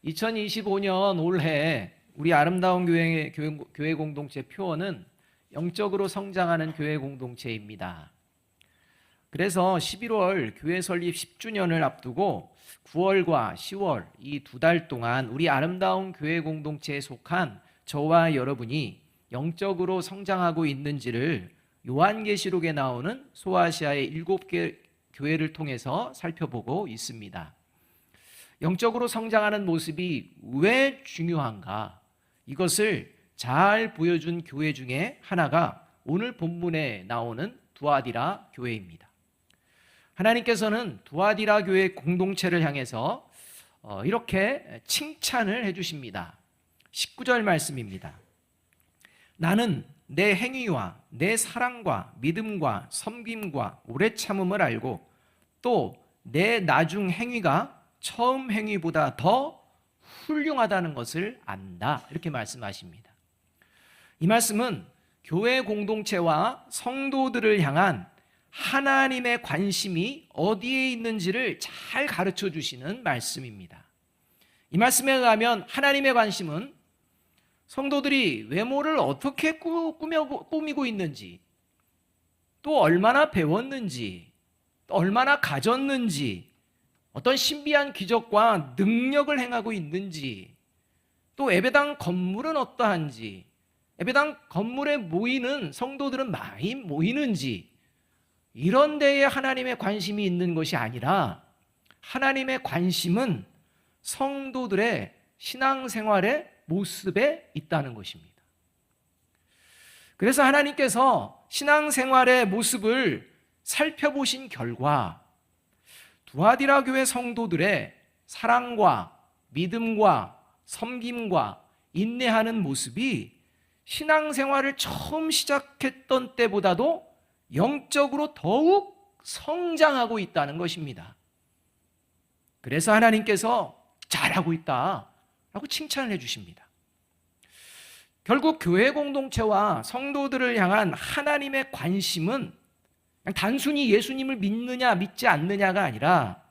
2025년 올해 우리 아름다운 교회 공동체 표어는 영적으로 성장하는 교회 공동체입니다. 그래서 11월 교회 설립 10주년을 앞두고 9월과 10월 이 2달 동안 우리 아름다운 교회 공동체에 속한 저와 여러분이 영적으로 성장하고 있는지를 요한계시록에 나오는 소아시아의 7개 교회를 통해서 살펴보고 있습니다. 영적으로 성장하는 모습이 왜 중요한가? 이것을 잘 보여준 교회 중에 하나가 오늘 본문에 나오는 두아디라 교회입니다. 하나님께서는 두아디라 교회 공동체를 향해서 이렇게 칭찬을 해주십니다. 19절 말씀입니다. 나는 내 행위와 내 사랑과 믿음과 섬김과 오래 참음을 알고 또 내 나중 행위가 처음 행위보다 더 훌륭하다는 것을 안다. 이렇게 말씀하십니다. 이 말씀은 교회 공동체와 성도들을 향한 하나님의 관심이 어디에 있는지를 잘 가르쳐 주시는 말씀입니다. 이 말씀에 의하면 하나님의 관심은 성도들이 외모를 어떻게 꾸미고 있는지, 또 얼마나 배웠는지, 또 얼마나 가졌는지, 어떤 신비한 기적과 능력을 행하고 있는지, 또 예배당 건물은 어떠한지, 예배당 건물에 모이는 성도들은 많이 모이는지, 이런 데에 하나님의 관심이 있는 것이 아니라 하나님의 관심은 성도들의 신앙생활의 모습에 있다는 것입니다. 그래서 하나님께서 신앙생활의 모습을 살펴보신 결과 두아디라 교회 성도들의 사랑과 믿음과 섬김과 인내하는 모습이 신앙생활을 처음 시작했던 때보다도 영적으로 더욱 성장하고 있다는 것입니다. 그래서 하나님께서 잘하고 있다라고 칭찬을 해주십니다. 결국 교회 공동체와 성도들을 향한 하나님의 관심은 그냥 단순히 예수님을 믿느냐 믿지 않느냐가 아니라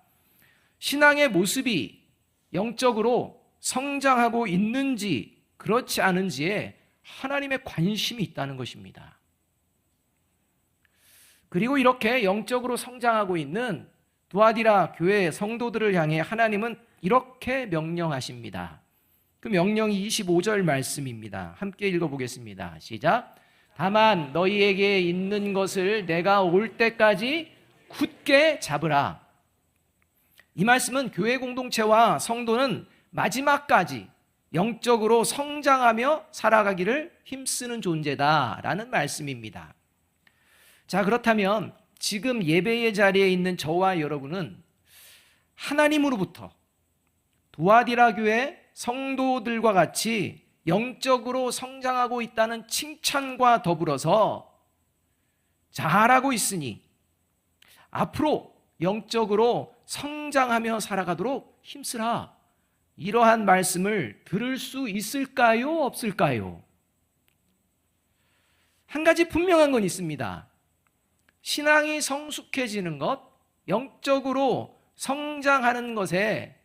신앙의 모습이 영적으로 성장하고 있는지 그렇지 않은지에 하나님의 관심이 있다는 것입니다. 그리고 이렇게 영적으로 성장하고 있는 두아디라 교회 성도들을 향해 하나님은 이렇게 명령하십니다. 그 명령이 25절 말씀입니다. 함께 읽어보겠습니다. 시작. 다만 너희에게 있는 것을 내가 올 때까지 굳게 잡으라. 이 말씀은 교회 공동체와 성도는 마지막까지 영적으로 성장하며 살아가기를 힘쓰는 존재다라는 말씀입니다. 자, 그렇다면 지금 예배의 자리에 있는 저와 여러분은 하나님으로부터 두아디라 교회 성도들과 같이 영적으로 성장하고 있다는 칭찬과 더불어서 잘하고 있으니 앞으로 영적으로 성장하며 살아가도록 힘쓰라. 이러한 말씀을 들을 수 있을까요? 없을까요? 한 가지 분명한 건 있습니다. 신앙이 성숙해지는 것, 영적으로 성장하는 것에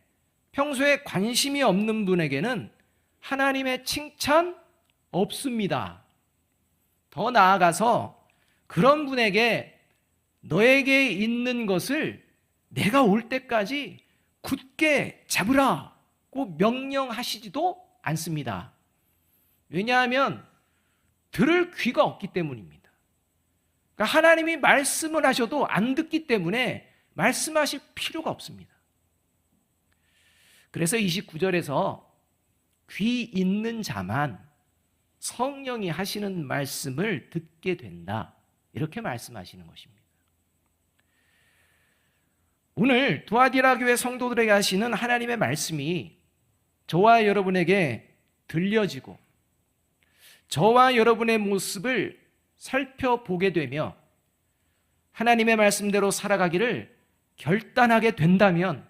평소에 관심이 없는 분에게는 하나님의 칭찬 없습니다. 더 나아가서 그런 분에게 너에게 있는 것을 내가 올 때까지 굳게 잡으라고 명령하시지도 않습니다. 왜냐하면 들을 귀가 없기 때문입니다. 그러니까 하나님이 말씀을 하셔도 안 듣기 때문에 말씀하실 필요가 없습니다. 그래서 29절에서 귀 있는 자만 성령이 하시는 말씀을 듣게 된다. 이렇게 말씀하시는 것입니다. 오늘 두아디라 교회 성도들에게 하시는 하나님의 말씀이 저와 여러분에게 들려지고 저와 여러분의 모습을 살펴보게 되며 하나님의 말씀대로 살아가기를 결단하게 된다면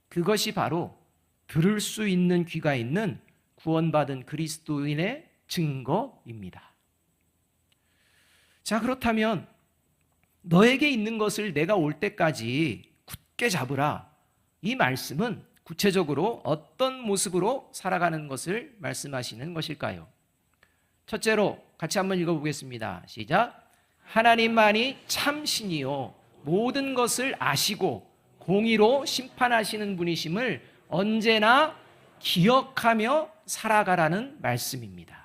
그것이 바로 들을 수 있는 귀가 있는 구원받은 그리스도인의 증거입니다. 자, 그렇다면 너에게 있는 것을 내가 올 때까지 굳게 잡으라. 이 말씀은 구체적으로 어떤 모습으로 살아가는 것을 말씀하시는 것일까요? 첫째로 같이 한번 읽어보겠습니다. 시작. 하나님만이 참 신이요 모든 것을 아시고 공의로 심판하시는 분이심을 언제나 기억하며 살아가라는 말씀입니다.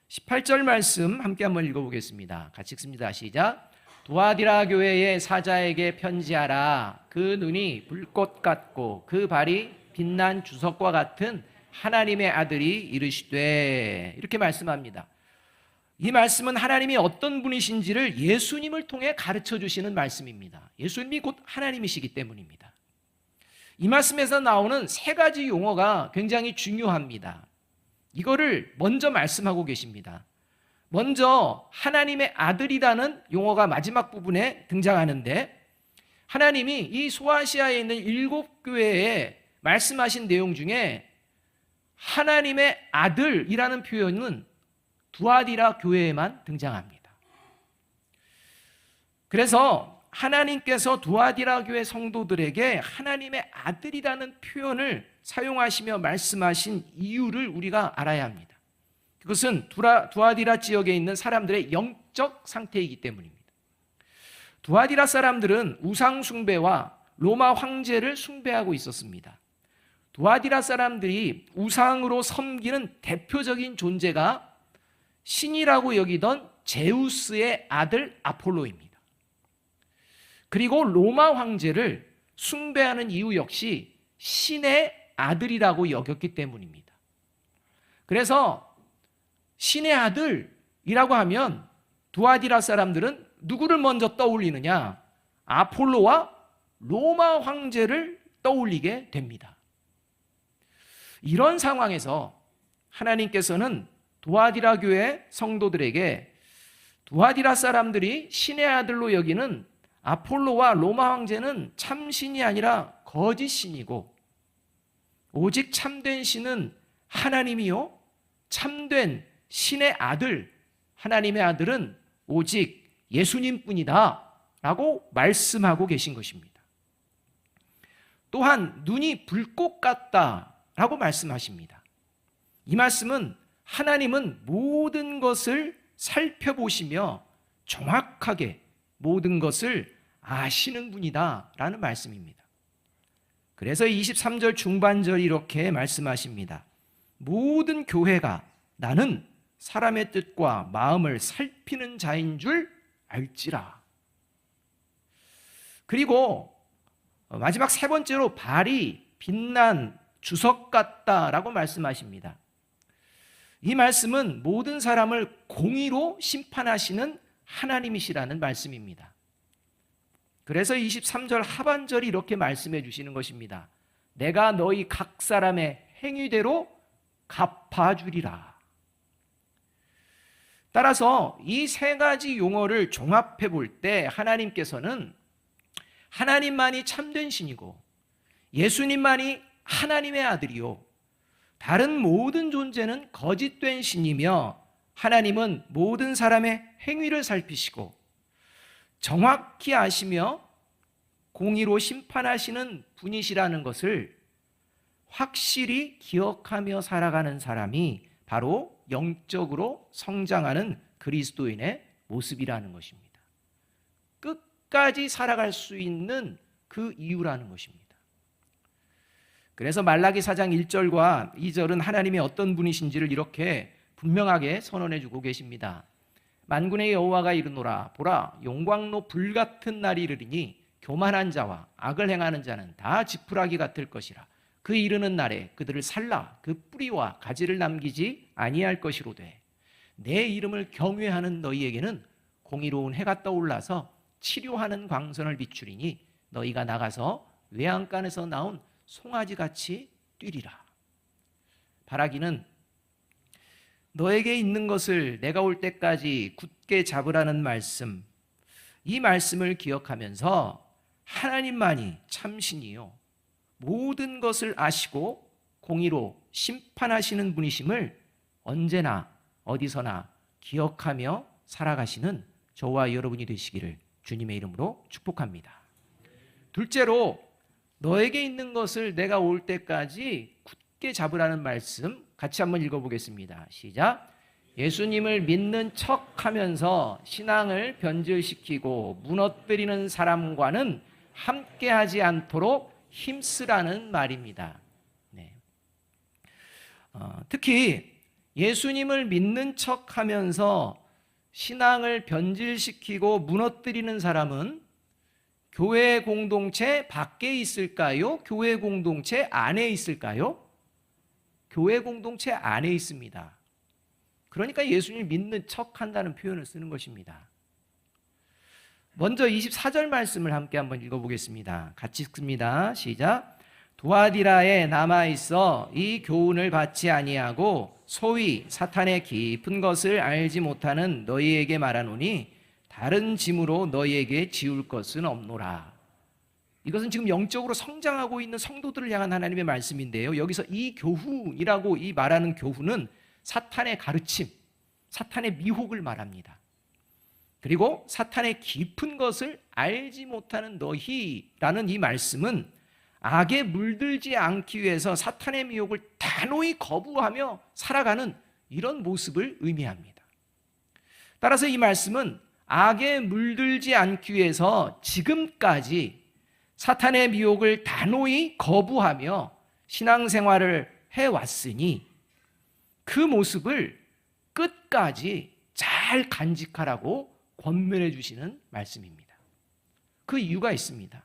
18절 말씀 함께 한번 읽어보겠습니다. 같이 읽습니다. 시작. 두아디라 교회의 사자에게 편지하라. 그 눈이 불꽃 같고 그 발이 빛난 주석과 같은 하나님의 아들이 이르시되, 이렇게 말씀합니다. 이 말씀은 하나님이 어떤 분이신지를 예수님을 통해 가르쳐 주시는 말씀입니다. 예수님이 곧 하나님이시기 때문입니다. 이 말씀에서 나오는 세 가지 용어가 굉장히 중요합니다. 이거를 먼저 말씀하고 계십니다. 먼저 하나님의 아들이라는 용어가 마지막 부분에 등장하는데, 하나님이 이 소아시아에 있는 7교회에 말씀하신 내용 중에 하나님의 아들이라는 표현은 두아디라 교회에만 등장합니다. 그래서 하나님께서 두아디라 교회 성도들에게 하나님의 아들이라는 표현을 사용하시며 말씀하신 이유를 우리가 알아야 합니다. 그것은 두아디라 지역에 있는 사람들의 영적 상태이기 때문입니다. 두아디라 사람들은 우상 숭배와 로마 황제를 숭배하고 있었습니다. 두아디라 사람들이 우상으로 섬기는 대표적인 존재가 신이라고 여기던 제우스의 아들 아폴로입니다. 그리고 로마 황제를 숭배하는 이유 역시 신의 아들이라고 여겼기 때문입니다. 그래서 신의 아들이라고 하면 두아디라 사람들은 누구를 먼저 떠올리느냐? 아폴로와 로마 황제를 떠올리게 됩니다. 이런 상황에서 하나님께서는 두아디라 교회 성도들에게 두아디라 사람들이 신의 아들로 여기는 아폴로와 로마 황제는 참신이 아니라 거짓 신이고, 오직 참된 신은 하나님이요 참된 신의 아들, 하나님의 아들은 오직 예수님뿐이다 라고 말씀하고 계신 것입니다. 또한 눈이 불꽃 같다 라고 말씀하십니다. 이 말씀은 하나님은 모든 것을 살펴보시며 정확하게 모든 것을 아시는 분이다 라는 말씀입니다. 그래서 23절 중반절 이렇게 말씀하십니다. 모든 교회가 나는 사람의 뜻과 마음을 살피는 자인 줄 알지라. 그리고 마지막 세 번째로 발이 빛난 주석 같다라고 말씀하십니다. 이 말씀은 모든 사람을 공의로 심판하시는 하나님이시라는 말씀입니다. 그래서 23절 하반절이 이렇게 말씀해 주시는 것입니다. 내가 너희 각 사람의 행위대로 갚아주리라. 따라서 이 세 가지 용어를 종합해 볼 때 하나님께서는 하나님만이 참된 신이고 예수님만이 하나님의 아들이요 다른 모든 존재는 거짓된 신이며, 하나님은 모든 사람의 행위를 살피시고 정확히 아시며 공의로 심판하시는 분이시라는 것을 확실히 기억하며 살아가는 사람이 바로 영적으로 성장하는 그리스도인의 모습이라는 것입니다. 끝까지 살아갈 수 있는 그 이유라는 것입니다. 그래서 말라기 4장 1절과 2절은 하나님이 어떤 분이신지를 이렇게 분명하게 선언해 주고 계십니다. 만군의 여호와가 이르노라, 보라 용광로 불같은 날이 이르리니 교만한 자와 악을 행하는 자는 다 지푸라기 같을 것이라. 그 이르는 날에 그들을 살라 그 뿌리와 가지를 남기지 아니할 것이로되, 내 이름을 경외하는 너희에게는 공의로운 해가 떠올라서 치료하는 광선을 비추리니 너희가 나가서 외양간에서 나온 송아지같이 뛰리라. 바라기는 너에게 있는 것을 내가 올 때까지 굳게 잡으라는 말씀, 이 말씀을 기억하면서 하나님만이 참신이요 모든 것을 아시고 공의로 심판하시는 분이심을 언제나 어디서나 기억하며 살아가시는 저와 여러분이 되시기를 주님의 이름으로 축복합니다. 둘째로 너에게 있는 것을 내가 올 때까지 굳게 잡으라는 말씀 같이 한번 읽어보겠습니다. 시작. 예수님을 믿는 척하면서 신앙을 변질시키고 무너뜨리는 사람과는 함께하지 않도록 힘쓰라는 말입니다. 네. 특히 예수님을 믿는 척하면서 신앙을 변질시키고 무너뜨리는 사람은 교회 공동체 밖에 있을까요? 교회 공동체 안에 있을까요? 교회 공동체 안에 있습니다. 그러니까 예수님을 믿는 척한다는 표현을 쓰는 것입니다. 먼저 24절 말씀을 함께 한번 읽어보겠습니다. 같이 읽습니다. 시작. 두아디라에 남아있어 이 교훈을 받지 아니하고 소위 사탄의 깊은 것을 알지 못하는 너희에게 말하노니 다른 짐으로 너희에게 지울 것은 없노라. 이것은 지금 영적으로 성장하고 있는 성도들을 향한 하나님의 말씀인데요. 여기서 이 교훈이라고 이 말하는 교훈은 사탄의 가르침, 사탄의 미혹을 말합니다. 그리고 사탄의 깊은 것을 알지 못하는 너희라는 이 말씀은 악에 물들지 않기 위해서 사탄의 미혹을 단호히 거부하며 살아가는 이런 모습을 의미합니다. 따라서 이 말씀은 악에 물들지 않기 위해서 지금까지 사탄의 미혹을 단호히 거부하며 신앙생활을 해왔으니 그 모습을 끝까지 잘 간직하라고 권면해 주시는 말씀입니다. 그 이유가 있습니다.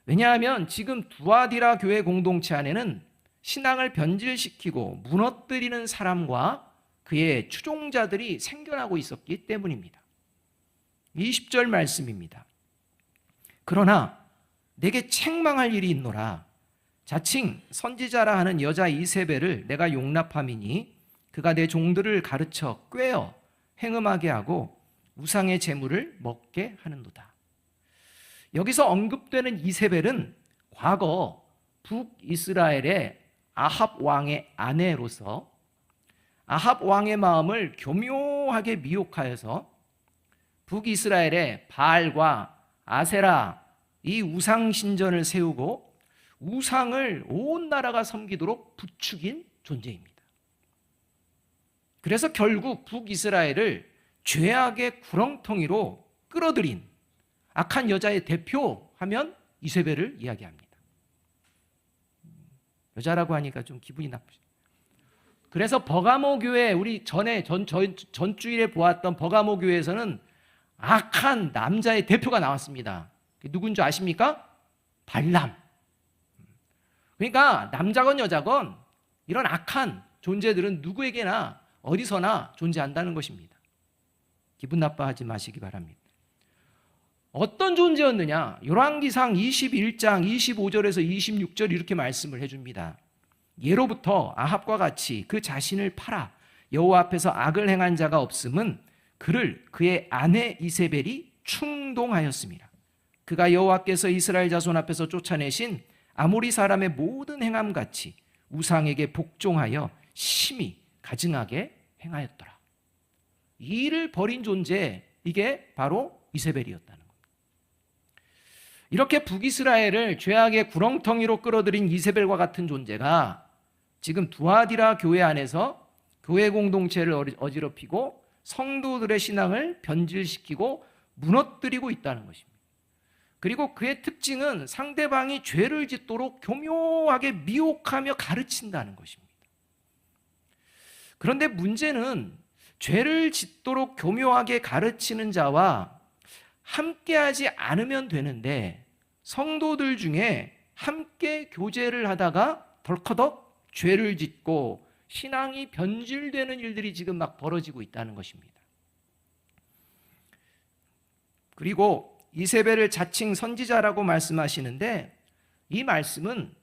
왜냐하면 지금 두아디라 교회 공동체 안에는 신앙을 변질시키고 무너뜨리는 사람과 그의 추종자들이 생겨나고 있었기 때문입니다. 20절 말씀입니다. 그러나 내게 책망할 일이 있노라. 자칭 선지자라 하는 여자 이세벨을 내가 용납함이니 그가 내 종들을 가르쳐 꾀어 행음하게 하고 우상의 제물을 먹게 하는도다. 여기서 언급되는 이세벨은 과거 북이스라엘의 아합 왕의 아내로서 아합 왕의 마음을 교묘하게 미혹하여서 북이스라엘의 바알과 아세라 이 우상 신전을 세우고 우상을 온 나라가 섬기도록 부추긴 존재입니다. 그래서 결국 북이스라엘을 죄악의 구렁텅이로 끌어들인 악한 여자의 대표하면 이세벨을 이야기합니다. 여자라고 하니까 좀 기분이 나쁘죠. 그래서 버가모 교회, 우리 전주일에 보았던 버가모 교회에서는 악한 남자의 대표가 나왔습니다. 누군지 아십니까? 발람. 그러니까 남자건 여자건 이런 악한 존재들은 누구에게나 어디서나 존재한다는 것입니다. 기분 나빠하지 마시기 바랍니다. 어떤 존재였느냐? 열왕기상 21장 25절에서 26절 이렇게 말씀을 해줍니다. 예로부터 아합과 같이 그 자신을 팔아 여호와 앞에서 악을 행한 자가 없음은 그를 그의 아내 이세벨이 충동하였습니다. 그가 여호와께서 이스라엘 자손 앞에서 쫓아내신 아모리 사람의 모든 행함같이 우상에게 복종하여 심히 가증하게 행하였더라. 이 일을 벌인 존재, 이게 바로 이세벨이었다는 겁니다. 이렇게 북이스라엘을 죄악의 구렁텅이로 끌어들인 이세벨과 같은 존재가 지금 두아디라 교회 안에서 교회 공동체를 어지럽히고 성도들의 신앙을 변질시키고 무너뜨리고 있다는 것입니다. 그리고 그의 특징은 상대방이 죄를 짓도록 교묘하게 미혹하며 가르친다는 것입니다. 그런데 문제는 죄를 짓도록 교묘하게 가르치는 자와 함께하지 않으면 되는데 성도들 중에 함께 교제를 하다가 덜커덕 죄를 짓고 신앙이 변질되는 일들이 지금 막 벌어지고 있다는 것입니다. 그리고 이세벨을 자칭 선지자라고 말씀하시는데 이 말씀은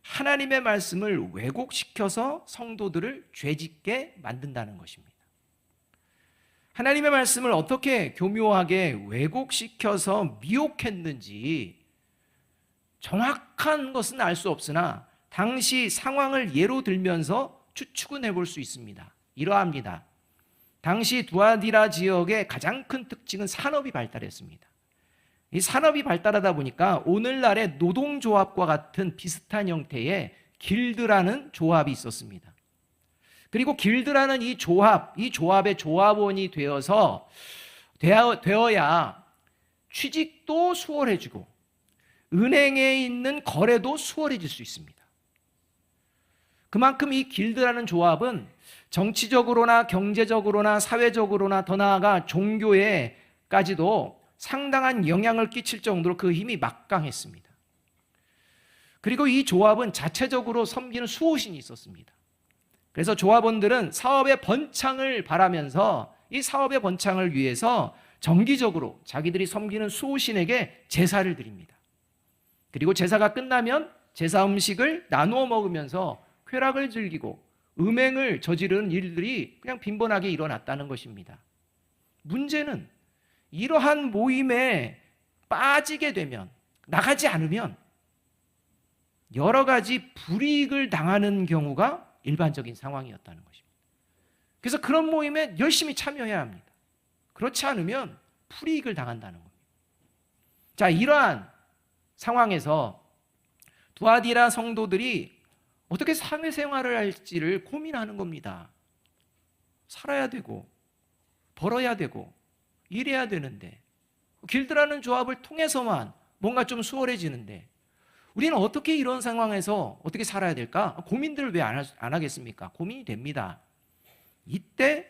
하나님의 말씀을 왜곡시켜서 성도들을 죄짓게 만든다는 것입니다. 하나님의 말씀을 어떻게 교묘하게 왜곡시켜서 미혹했는지 정확한 것은 알 수 없으나 당시 상황을 예로 들면서 추측은 해볼 수 있습니다. 이러합니다. 당시 두아디라 지역의 가장 큰 특징은 산업이 발달했습니다. 이 산업이 발달하다 보니까 오늘날의 노동조합과 같은 비슷한 형태의 길드라는 조합이 있었습니다. 그리고 길드라는 이 조합의 조합원이 되어야 취직도 수월해지고 은행에 있는 거래도 수월해질 수 있습니다. 그만큼 이 길드라는 조합은 정치적으로나 경제적으로나 사회적으로나 더 나아가 종교에까지도 상당한 영향을 끼칠 정도로 그 힘이 막강했습니다. 그리고 이 조합은 자체적으로 섬기는 수호신이 있었습니다. 그래서 조합원들은 사업의 번창을 바라면서 이 사업의 번창을 위해서 정기적으로 자기들이 섬기는 수호신에게 제사를 드립니다. 그리고 제사가 끝나면 제사 음식을 나누어 먹으면서 쾌락을 즐기고 음행을 저지르는 일들이 그냥 빈번하게 일어났다는 것입니다. 문제는 이러한 모임에 빠지게 되면, 나가지 않으면 여러 가지 불이익을 당하는 경우가 일반적인 상황이었다는 것입니다. 그래서 그런 모임에 열심히 참여해야 합니다. 그렇지 않으면 불이익을 당한다는 겁니다. 자, 이러한 상황에서 두아디라 성도들이 어떻게 사회생활을 할지를 고민하는 겁니다. 살아야 되고 벌어야 되고 일해야 되는데 길드라는 조합을 통해서만 뭔가 좀 수월해지는데 우리는 어떻게 이런 상황에서 어떻게 살아야 될까? 고민들을 왜 안 하겠습니까? 고민이 됩니다. 이때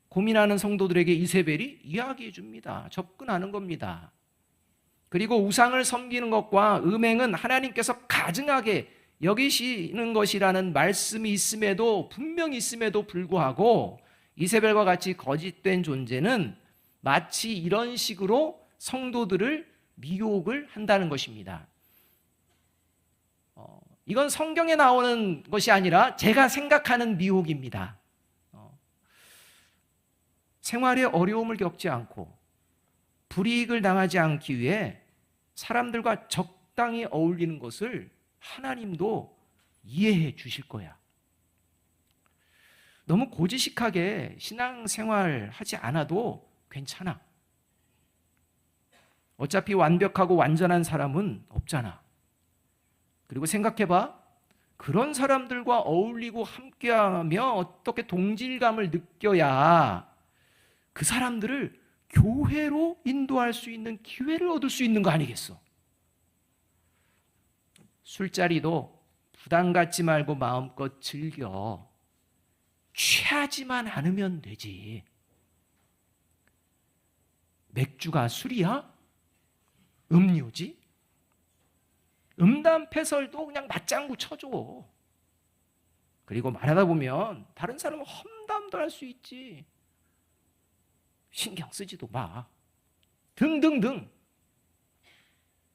고민하는 성도들에게 이세벨이 이야기해 줍니다. 접근하는 겁니다. 그리고 우상을 섬기는 것과 음행은 하나님께서 가증하게 여기시는 것이라는 말씀이 있음에도, 분명히 있음에도 불구하고 이세벨과 같이 거짓된 존재는 마치 이런 식으로 성도들을 미혹을 한다는 것입니다. 이건 성경에 나오는 것이 아니라 제가 생각하는 미혹입니다. 생활에 어려움을 겪지 않고 불이익을 당하지 않기 위해 사람들과 적당히 어울리는 것을 하나님도 이해해 주실 거야. 너무 고지식하게 신앙생활 하지 않아도 괜찮아. 어차피 완벽하고 완전한 사람은 없잖아. 그리고 생각해봐. 그런 사람들과 어울리고 함께하며 어떻게 동질감을 느껴야 그 사람들을 교회로 인도할 수 있는 기회를 얻을 수 있는 거 아니겠어? 술자리도 부담 갖지 말고 마음껏 즐겨. 취하지만 않으면 되지. 맥주가 술이야? 음료지? 음담패설도 그냥 맞장구 쳐줘. 그리고 말하다 보면 다른 사람은 험담도 할 수 있지. 신경 쓰지도 마. 등등등.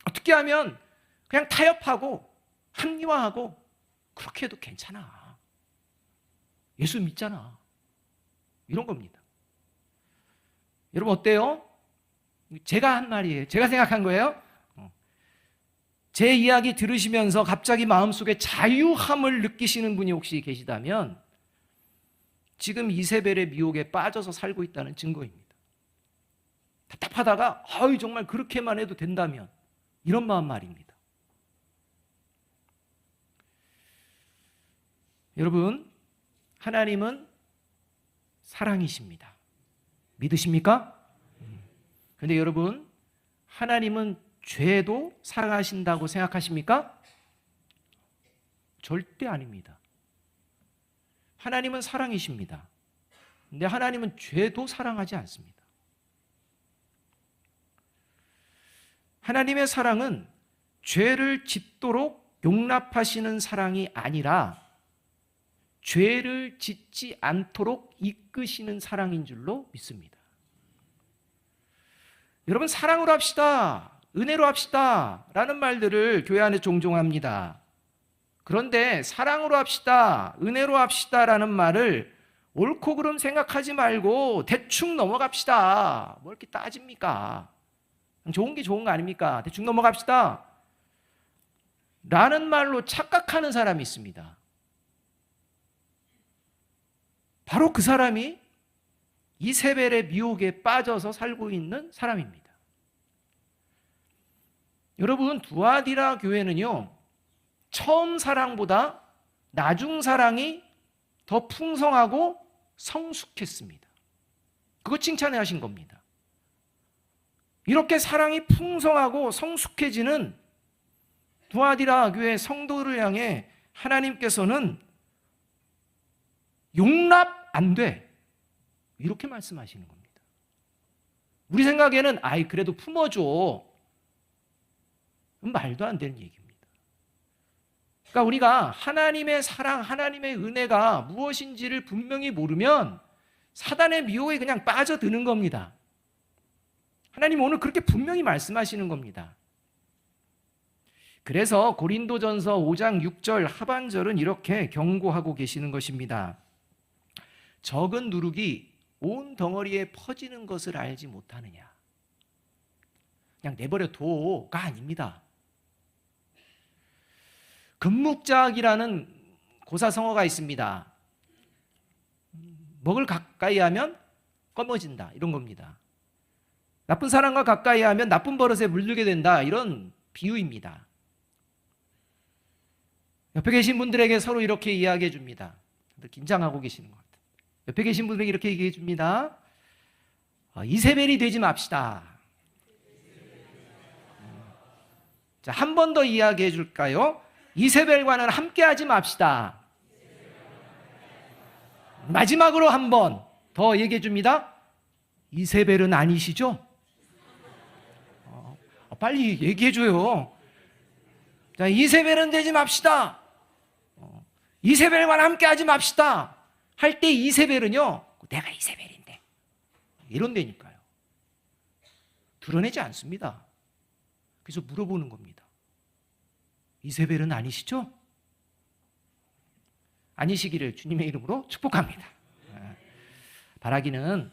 어떻게 하면 그냥 타협하고 합리화하고 그렇게 해도 괜찮아. 예수 믿잖아. 이런 겁니다. 여러분 어때요? 제가 한 말이에요. 제가 생각한 거예요. 제 이야기 들으시면서 갑자기 마음속에 자유함을 느끼시는 분이 혹시 계시다면 지금 이세벨의 미혹에 빠져서 살고 있다는 증거입니다. 답답하다가 정말 그렇게만 해도 된다면 이런 마음 말입니다. 여러분, 하나님은 사랑이십니다. 믿으십니까? 그런데 여러분, 하나님은 죄도 사랑하신다고 생각하십니까? 절대 아닙니다. 하나님은 사랑이십니다. 근데 하나님은 죄도 사랑하지 않습니다. 하나님의 사랑은 죄를 짓도록 용납하시는 사랑이 아니라 죄를 짓지 않도록 이끄시는 사랑인 줄로 믿습니다. 여러분, 사랑으로 합시다. 은혜로 합시다. 라는 말들을 교회 안에 종종 합니다. 그런데 사랑으로 합시다. 은혜로 합시다. 라는 말을 옳고 그름 생각하지 말고 대충 넘어갑시다. 뭐 이렇게 따집니까? 좋은 게 좋은 거 아닙니까? 대충 넘어갑시다. 라는 말로 착각하는 사람이 있습니다. 바로 그 사람이 이세벨의 미혹에 빠져서 살고 있는 사람입니다. 여러분, 두아디라 교회는요, 처음 사랑보다 나중 사랑이 더 풍성하고 성숙했습니다. 그거 칭찬해 하신 겁니다. 이렇게 사랑이 풍성하고 성숙해지는 두아디라 교회 성도를 향해 하나님께서는 용납 안 돼, 이렇게 말씀하시는 겁니다. 우리 생각에는 그래도 품어줘, 말도 안 되는 얘기입니다. 그러니까 우리가 하나님의 사랑, 하나님의 은혜가 무엇인지를 분명히 모르면 사단의 미혹에 그냥 빠져드는 겁니다. 하나님 오늘 그렇게 분명히 말씀하시는 겁니다. 그래서 고린도전서 5장 6절 하반절은 이렇게 경고하고 계시는 것입니다. 적은 누룩이 온 덩어리에 퍼지는 것을 알지 못하느냐. 그냥 내버려 둬가 아닙니다. 금묵작이라는 고사성어가 있습니다. 먹을 가까이 하면 검어진다, 이런 겁니다. 나쁜 사람과 가까이 하면 나쁜 버릇에 물들게 된다, 이런 비유입니다. 옆에 계신 분들에게 서로 이렇게 이야기해 줍니다. 긴장하고 계시는 것 같아요. 옆에 계신 분들에게 이렇게 얘기해 줍니다. 이세벨이 되지 맙시다. 자, 한 번 더 이야기해 줄까요? 이세벨과는 함께하지 맙시다. 마지막으로 한 번 더 얘기해 줍니다. 이세벨은 아니시죠? 빨리 얘기해 줘요. 자, 이세벨은 되지 맙시다. 이세벨과 함께하지 맙시다. 할 때 이세벨은요, 내가 이세벨인데, 이런다니까요. 드러내지 않습니다. 그래서 물어보는 겁니다. 이세벨은 아니시죠? 아니시기를 주님의 이름으로 축복합니다. 바라기는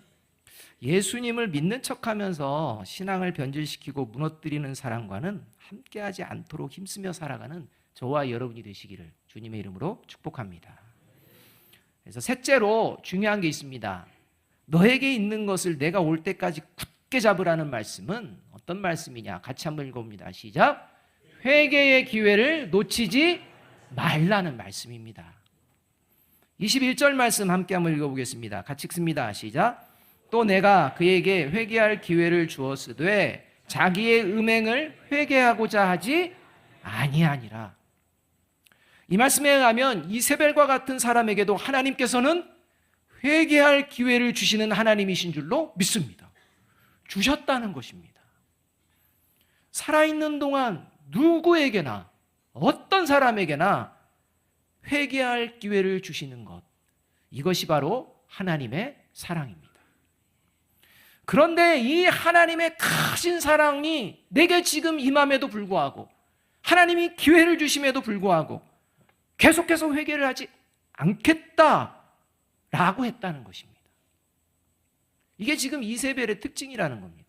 예수님을 믿는 척하면서 신앙을 변질시키고 무너뜨리는 사람과는 함께하지 않도록 힘쓰며 살아가는 저와 여러분이 되시기를 주님의 이름으로 축복합니다. 그래서 셋째로 중요한 게 있습니다. 너에게 있는 것을 내가 올 때까지 굳게 잡으라는 말씀은 어떤 말씀이냐? 같이 한번 읽어봅니다. 시작. 회개의 기회를 놓치지 말라는 말씀입니다. 21절 말씀 함께 한번 읽어보겠습니다. 같이 읽습니다. 시작. 또 내가 그에게 회개할 기회를 주었으되 자기의 음행을 회개하고자 하지 아니하니라. 이 말씀에 의하면 이세벨과 같은 사람에게도 하나님께서는 회개할 기회를 주시는 하나님이신 줄로 믿습니다. 주셨다는 것입니다. 살아있는 동안 누구에게나, 어떤 사람에게나 회개할 기회를 주시는 것, 이것이 바로 하나님의 사랑입니다. 그런데 이 하나님의 크신 사랑이 내게 지금 임함에도 불구하고, 하나님이 기회를 주심에도 불구하고 계속해서 회개를 하지 않겠다라고 했다는 것입니다. 이게 지금 이세벨의 특징이라는 겁니다.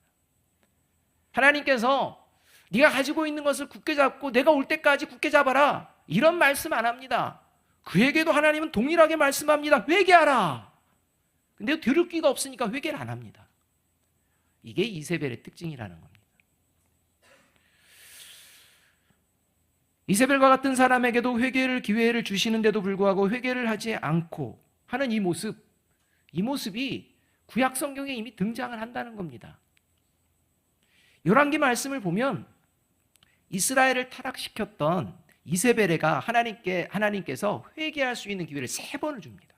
하나님께서 네가 가지고 있는 것을 굳게 잡고 내가 올 때까지 굳게 잡아라, 이런 말씀 안 합니다. 그에게도 하나님은 동일하게 말씀합니다. 회개하라. 근데 들을 귀가 없으니까 회개를 안 합니다. 이게 이세벨의 특징이라는 겁니다. 이세벨과 같은 사람에게도 회개를 기회를 주시는데도 불구하고 회개를 하지 않고 하는 이 모습이 구약 성경에 이미 등장을 한다는 겁니다. 열왕기 말씀을 보면 이스라엘을 타락시켰던 이세벨에가 하나님께서 회개할 수 있는 기회를 3번을 줍니다.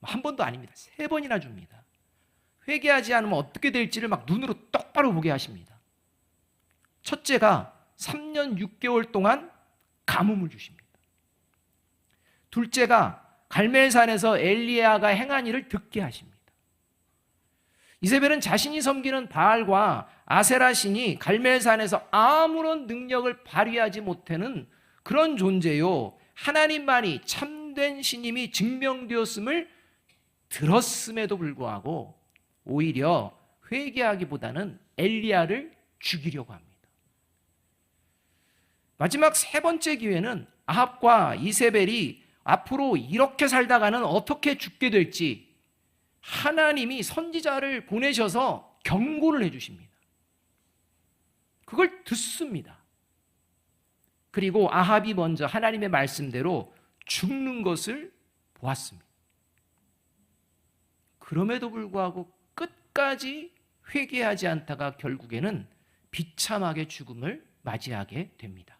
한 번도 아닙니다. 3번이나 줍니다. 회개하지 않으면 어떻게 될지를 막 눈으로 똑바로 보게 하십니다. 첫째가 3년 6개월 동안 가뭄을 주십니다. 둘째가 갈멜산에서 엘리야가 행한 일을 듣게 하십니다. 이세벨은 자신이 섬기는 바알과 아세라 신이 갈멜산에서 아무런 능력을 발휘하지 못하는 그런 존재요, 하나님만이 참된 신임이 증명되었음을 들었음에도 불구하고 오히려 회개하기보다는 엘리야를 죽이려고 합니다. 마지막 3번째 기회는 아합과 이세벨이 앞으로 이렇게 살다가는 어떻게 죽게 될지 하나님이 선지자를 보내셔서 경고를 해주십니다. 그걸 듣습니다. 그리고 아합이 먼저 하나님의 말씀대로 죽는 것을 보았습니다. 그럼에도 불구하고 끝까지 회개하지 않다가 결국에는 비참하게 죽음을 맞이하게 됩니다.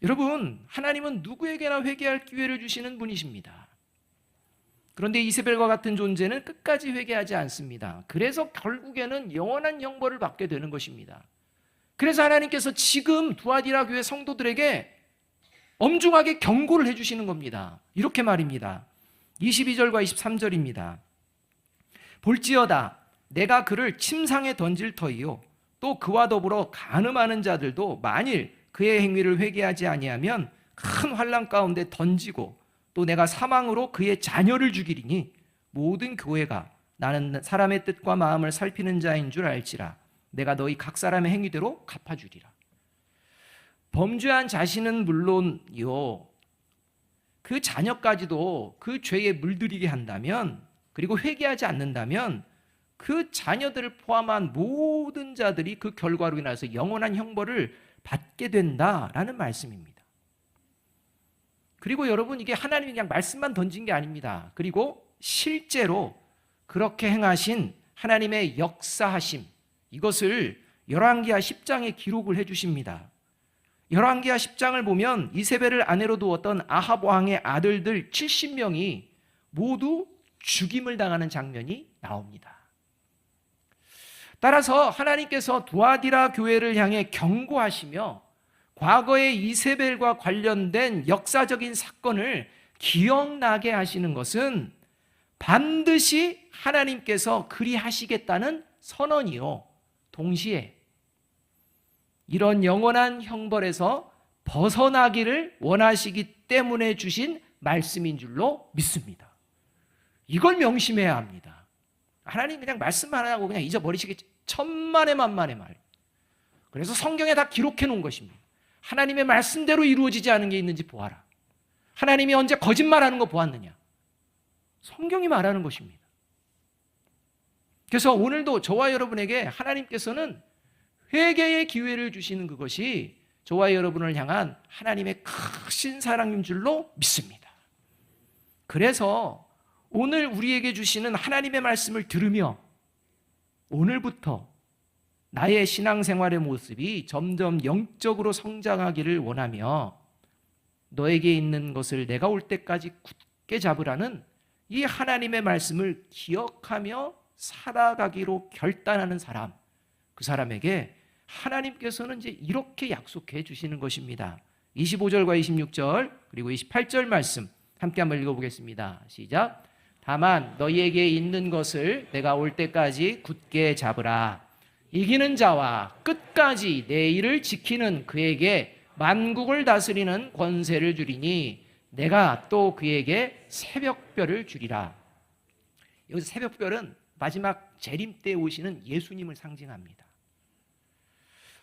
여러분, 하나님은 누구에게나 회개할 기회를 주시는 분이십니다. 그런데 이세벨과 같은 존재는 끝까지 회개하지 않습니다. 그래서 결국에는 영원한 형벌을 받게 되는 것입니다. 그래서 하나님께서 지금 두아디라 교회 성도들에게 엄중하게 경고를 해주시는 겁니다. 이렇게 말입니다. 22절과 23절입니다. 볼지어다 내가 그를 침상에 던질 터이요 또 그와 더불어 간음하는 자들도 만일 그의 행위를 회개하지 아니하면 큰 환난 가운데 던지고 또 내가 사망으로 그의 자녀를 죽이리니 모든 교회가 나는 사람의 뜻과 마음을 살피는 자인 줄 알지라. 내가 너희 각 사람의 행위대로 갚아주리라. 범죄한 자신은 물론요, 그 자녀까지도 그 죄에 물들이게 한다면, 그리고 회개하지 않는다면 그 자녀들을 포함한 모든 자들이 그 결과로 인해서 영원한 형벌을 받게 된다라는 말씀입니다. 그리고 여러분, 이게 하나님이 그냥 말씀만 던진 게 아닙니다. 그리고 실제로 그렇게 행하신 하나님의 역사하심, 이것을 열왕기하 10장에 기록을 해주십니다. 열왕기하 10장을 보면 이세벨을 아내로 두었던 아합 왕의 아들들 70명이 모두 죽임을 당하는 장면이 나옵니다. 따라서 하나님께서 두아디라 교회를 향해 경고하시며 과거의 이세벨과 관련된 역사적인 사건을 기억나게 하시는 것은 반드시 하나님께서 그리하시겠다는 선언이요, 동시에 이런 영원한 형벌에서 벗어나기를 원하시기 때문에 주신 말씀인 줄로 믿습니다. 이걸 명심해야 합니다. 하나님 그냥 말씀만 하고 그냥 잊어버리시겠지, 천만의 만만의 말. 그래서 성경에 다 기록해 놓은 것입니다. 하나님의 말씀대로 이루어지지 않은 게 있는지 보아라. 하나님이 언제 거짓말하는 거 보았느냐? 성경이 말하는 것입니다. 그래서 오늘도 저와 여러분에게 하나님께서는 회개의 기회를 주시는 그것이 저와 여러분을 향한 하나님의 크신 사랑인 줄로 믿습니다. 그래서 오늘 우리에게 주시는 하나님의 말씀을 들으며 오늘부터 나의 신앙생활의 모습이 점점 영적으로 성장하기를 원하며 너에게 있는 것을 내가 올 때까지 굳게 잡으라는 이 하나님의 말씀을 기억하며 살아가기로 결단하는 사람, 그 사람에게 하나님께서는 이제 이렇게 약속해 주시는 것입니다. 25절과 26절 그리고 28절 말씀 함께 한번 읽어보겠습니다. 시작. 다만 너희에게 있는 것을 내가 올 때까지 굳게 잡으라. 이기는 자와 끝까지 내 일을 지키는 그에게 만국을 다스리는 권세를 주리니 내가 또 그에게 새벽별을 주리라. 여기서 새벽별은 마지막 재림 때 오시는 예수님을 상징합니다.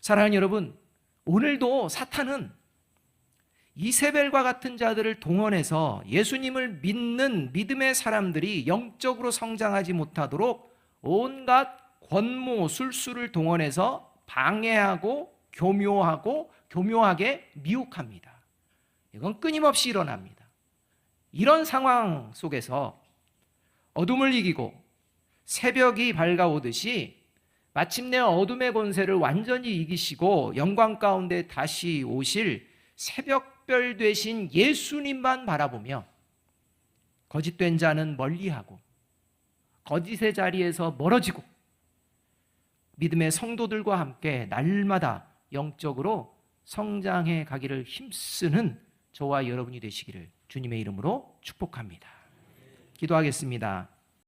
사랑하는 여러분, 오늘도 사탄은 이세벨과 같은 자들을 동원해서 예수님을 믿는 믿음의 사람들이 영적으로 성장하지 못하도록 온갖 권모, 술수를 동원해서 방해하고 교묘하게 미혹합니다. 이건 끊임없이 일어납니다. 이런 상황 속에서 어둠을 이기고 새벽이 밝아오듯이 마침내 어둠의 권세를 완전히 이기시고 영광 가운데 다시 오실 새벽별 되신 예수님만 바라보며 거짓된 자는 멀리하고 거짓의 자리에서 멀어지고 믿음의 성도들과 함께 날마다 영적으로 성장해 가기를 힘쓰는 저와 여러분이 되시기를 주님의 이름으로 축복합니다. 기도하겠습니다.